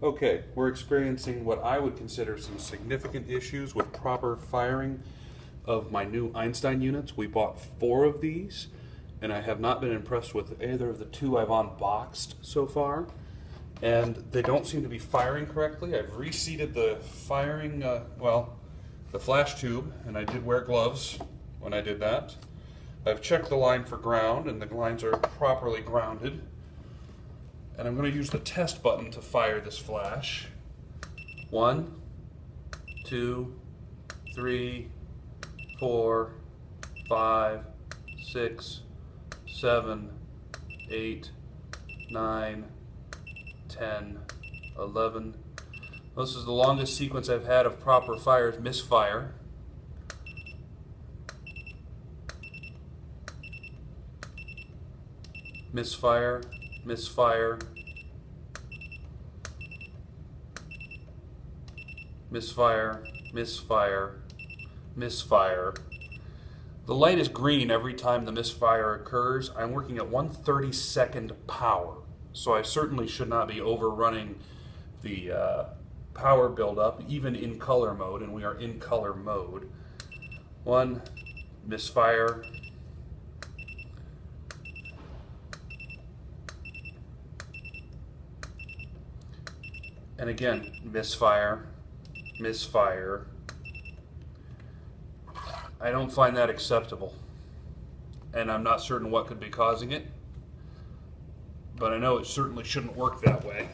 Okay, we're experiencing what I would consider some significant issues with proper firing of my new Einstein units. We bought 4 of these, and I have not been impressed with either of the 2 I've unboxed so far. And they don't seem to be firing correctly. I've reseated the firing, the flash tube, and I did wear gloves when I did that. I've checked the line for ground, and the lines are properly grounded. And I'm going to use the test button to fire this flash. 1, 2, 3, 4, 5, 6, 7, 8, 9, 10, 11. This is the longest sequence I've had of proper fires. Misfire. Misfire. Misfire. Misfire. Misfire. Misfire. The light is green every time the misfire occurs. I'm working at 1/32nd power, so I certainly should not be overrunning the power buildup, even in color mode, and we are in color mode. 1, misfire. And again, misfire, misfire. I don't find that acceptable. And I'm not certain what could be causing it, but I know it certainly shouldn't work that way.